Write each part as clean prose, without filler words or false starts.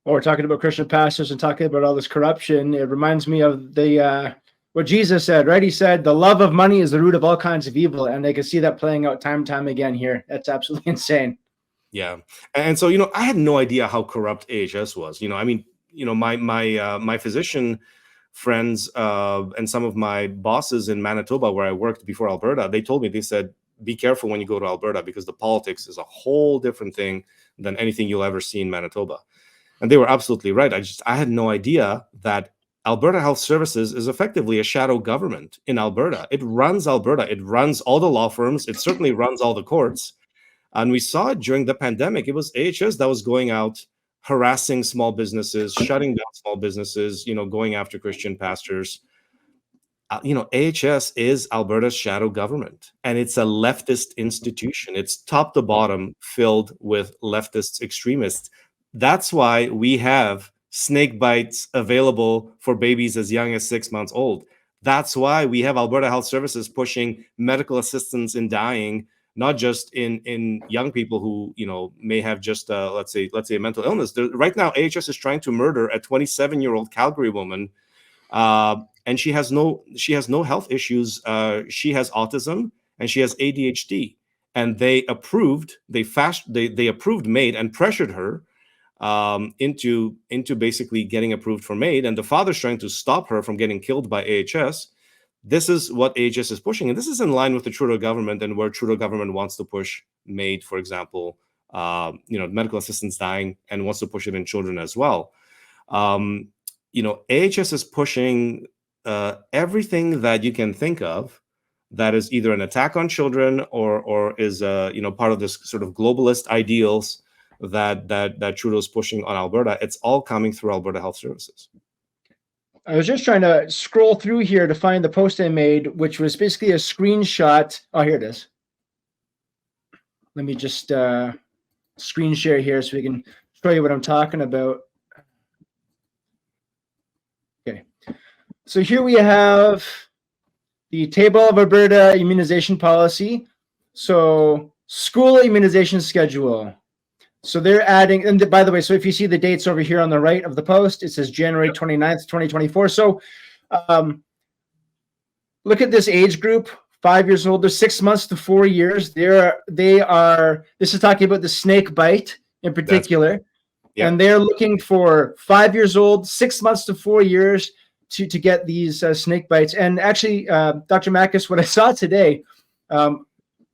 Or talking about Christian pastors and talking about all this corruption, it reminds me of the what Jesus said, right? He said, the love of money is the root of all kinds of evil. And I can see that playing out time and time again here. That's absolutely insane. Yeah. And so, I had no idea how corrupt AHS was. I mean, my physician friends and some of my bosses in Manitoba, where I worked before Alberta, they told me, they said, be careful when you go to Alberta because the politics is a whole different thing than anything you'll ever see in Manitoba. And they were absolutely right. I had no idea that Alberta Health Services is effectively a shadow government in Alberta. It runs Alberta. It runs all the law firms. It certainly runs all the courts. And we saw it during the pandemic. It was AHS that was going out, harassing small businesses, shutting down small businesses, going after Christian pastors. AHS is Alberta's shadow government, and it's a leftist institution. It's top to bottom filled with leftist extremists. That's why we have snake bites available for babies as young as 6 months old. That's why we have Alberta Health Services pushing medical assistance in dying, not just in young people who may have just let's say a mental illness. Right now, AHS is trying to murder a 27-year-old Calgary woman, and she has no health issues. She has autism and she has ADHD, and they approved MAID and pressured her into basically getting approved for MAID, and the father's trying to stop her from getting killed by AHS. This is what AHS is pushing, and this is in line with the Trudeau government and where Trudeau government wants to push MAID, for example, medical assistance dying, and wants to push it in children as well. AHS is pushing everything that you can think of that is either an attack on children or is part of this sort of globalist ideals that Trudeau's pushing on Alberta. It's all coming through Alberta Health Services. I was just trying to scroll through here to find the post I made, which was basically a screenshot. Oh, here it is. Let me just screen share here so we can show you what I'm talking about. Okay. So here we have the table of Alberta immunization policy. So school immunization schedule. So they're adding, and by the way, so if you see the dates over here on the right of the post, it says January 29th, 2024. So look at this age group, 5 years old. They're 6 months to 4 years. They are, this is talking about the snake bite in particular. And they're looking for 5 years old, 6 months to 4 years to get these snake bites. And actually, Dr. Makis, what I saw today,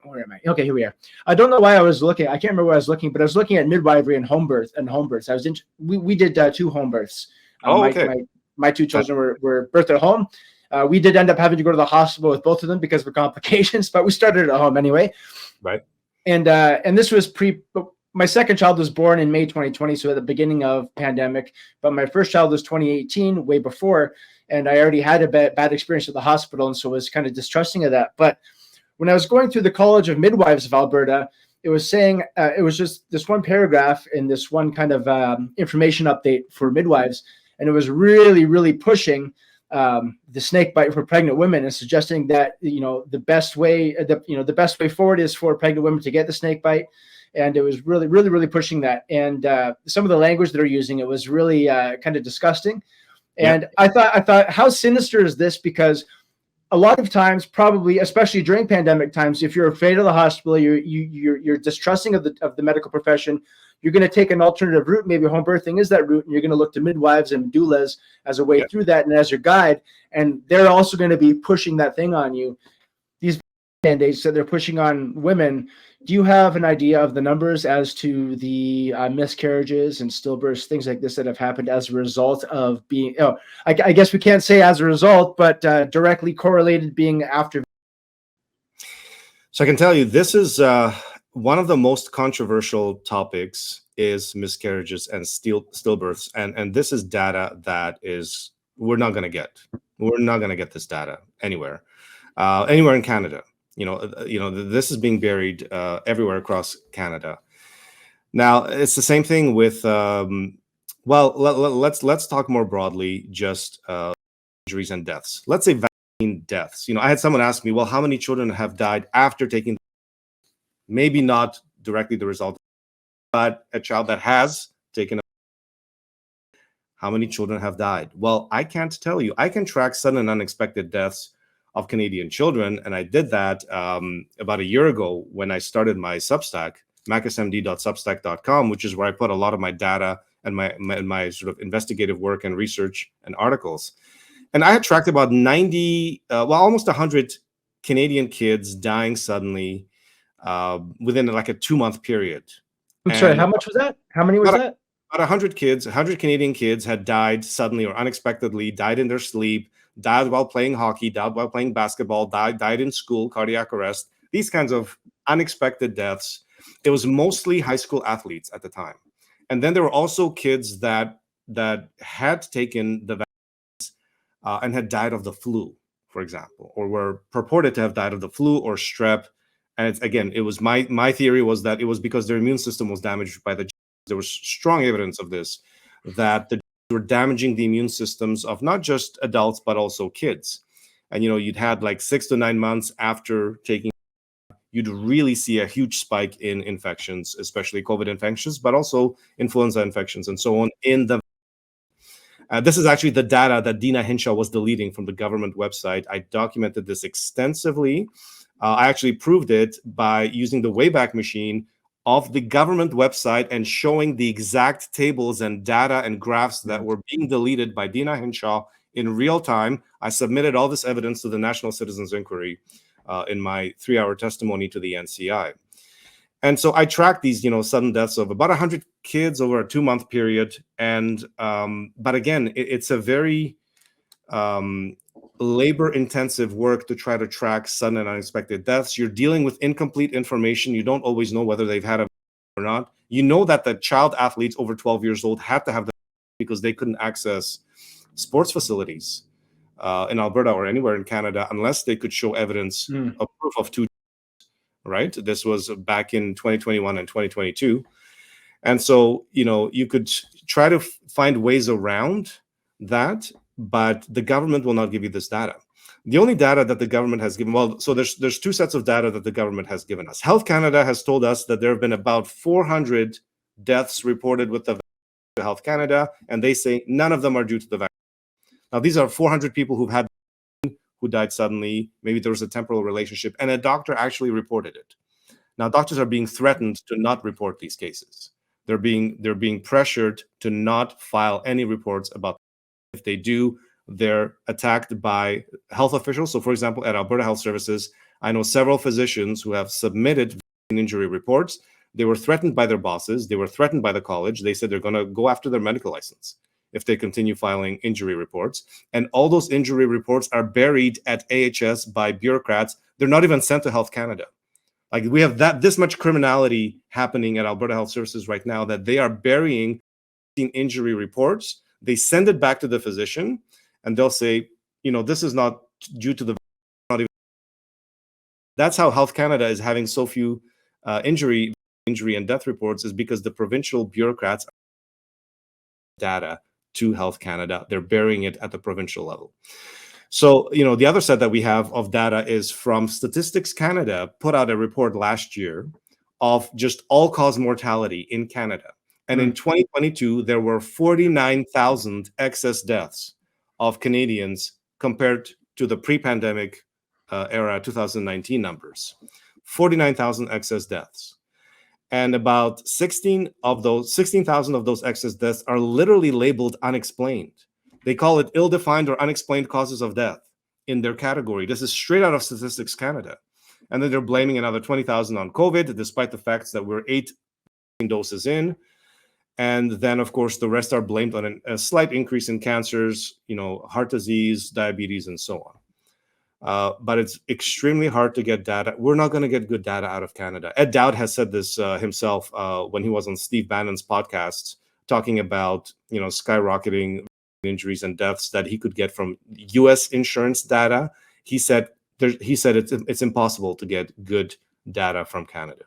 where am I? Okay, here we are. I don't know why I was looking. I can't remember where I was looking, but I was looking at midwifery and home births. I was we did 2 home births. My 2 children were birthed at home. We did end up having to go to the hospital with both of them because of complications, but we started at home anyway. Right. And this was my second child was born in May 2020, so at the beginning of pandemic. But my first child was 2018, way before, and I already had a bad experience at the hospital, and so was kind of distrusting of that. But when I was going through the College of Midwives of Alberta, it was saying, it was just this one paragraph in this one kind of information update for midwives. And it was really, really pushing the snake bite for pregnant women and suggesting that, the best way forward is for pregnant women to get the snake bite. And it was really, really, really pushing that. And some of the language that they're using, it was really kind of disgusting. And I thought, how sinister is this? Because a lot of times, probably, especially during pandemic times, if you're afraid of the hospital, you're distrusting of the medical profession, you're going to take an alternative route. Maybe home birthing is that route, and you're going to look to midwives and doulas as a way through that and as your guide. And they're also going to be pushing that thing on you. These mandates that they're pushing on women. Do you have an idea of the numbers as to the miscarriages and stillbirths, things like this that have happened as a result of being, I guess we can't say as a result, but directly correlated being after? So I can tell you, this is one of the most controversial topics is miscarriages and stillbirths. And this is data that we're not going to get. We're not going to get this data anywhere in Canada. This is being buried everywhere across Canada. Now, it's the same thing with, let's talk more broadly, just injuries and deaths. Let's say vaccine deaths. I had someone ask me, well, how many children have died after taking, maybe not directly the result, but a child that has taken How many children have died? Well, I can't tell you. I can track sudden and unexpected deaths of Canadian children, and I did that about a year ago when I started my Substack, makismd.substack.com, which is where I put a lot of my data and my sort of investigative work and research and articles. And I had tracked about 90, almost 100 Canadian kids dying suddenly within like a 2-month period. I'm sorry, how much was that? How many was that? About 100 kids, 100 Canadian kids had died suddenly or unexpectedly, died in their sleep, died while playing hockey, died while playing basketball, died in school, cardiac arrest, these kinds of unexpected deaths. It was mostly high school athletes at the time. And then there were also kids that had taken the vaccines and had died of the flu, for example, or were purported to have died of the flu or strep. And it's, again, it was my theory was that it was because their immune system was damaged by the. There was strong evidence of this, that the were damaging the immune systems of not just adults, but also kids. And, you'd had like 6 to 9 months after taking, you'd really see a huge spike in infections, especially COVID infections, but also influenza infections and so on in the. This is actually the data that Dina Hinshaw was deleting from the government website. I documented this extensively. I actually proved it by using the Wayback Machine of the government website and showing the exact tables and data and graphs that were being deleted by Dina Hinshaw in real time. I submitted all this evidence to the National Citizens Inquiry in my 3-hour testimony to the NCI. And so I tracked these, sudden deaths of about 100 kids over a 2-month period. And but again, it's a very labor-intensive work to try to track sudden and unexpected deaths. You're dealing with incomplete information. You don't always know whether they've had a or not. You know that the child athletes over 12 years old had to have the because they couldn't access sports facilities in Alberta or anywhere in Canada unless they could show evidence of proof of 2. Right? This was back in 2021 and 2022. And so, you could try to find ways around that, but the government will not give you this data. The only data that the government has given, so there's 2 sets of data that the government has given us. Health Canada has told us that there have been about 400 deaths reported with the vaccine to Health Canada, and they say none of them are due to the vaccine. Now, these are 400 people who died suddenly. Maybe there was a temporal relationship, and a doctor actually reported it. Now, doctors are being threatened to not report these cases. They're being pressured to not file any reports about. If they do, they're attacked by health officials. So, for example, at Alberta Health Services, I know several physicians who have submitted injury reports. They were threatened by their bosses. They were threatened by the college. They said they're going to go after their medical license if they continue filing injury reports. And all those injury reports are buried at AHS by bureaucrats. They're not even sent to Health Canada. Like, we have this much criminality happening at Alberta Health Services right now that they are burying injury reports. They send it back to the physician, and they'll say, this is not due to the. That's how Health Canada is having so few injury and death reports, is because the provincial bureaucrats data to Health Canada. They're burying it at the provincial level. So, the other set that we have of data is from Statistics Canada, put out a report last year of just all-cause mortality in Canada. And in 2022, there were 49,000 excess deaths of Canadians compared to the pre-pandemic era 2019 numbers. 49,000 excess deaths. And about 16,000 of those excess deaths are literally labeled unexplained. They call it ill-defined or unexplained causes of death in their category. This is straight out of Statistics Canada. And then they're blaming another 20,000 on COVID, despite the fact that we're 8 doses in. And then, of course, the rest are blamed on a slight increase in cancers, heart disease, diabetes, and so on. But it's extremely hard to get data. We're not going to get good data out of Canada. Ed Dowd has said this himself when he was on Steve Bannon's podcast, talking about, skyrocketing injuries and deaths that he could get from U.S. insurance data. He said it's impossible to get good data from Canada.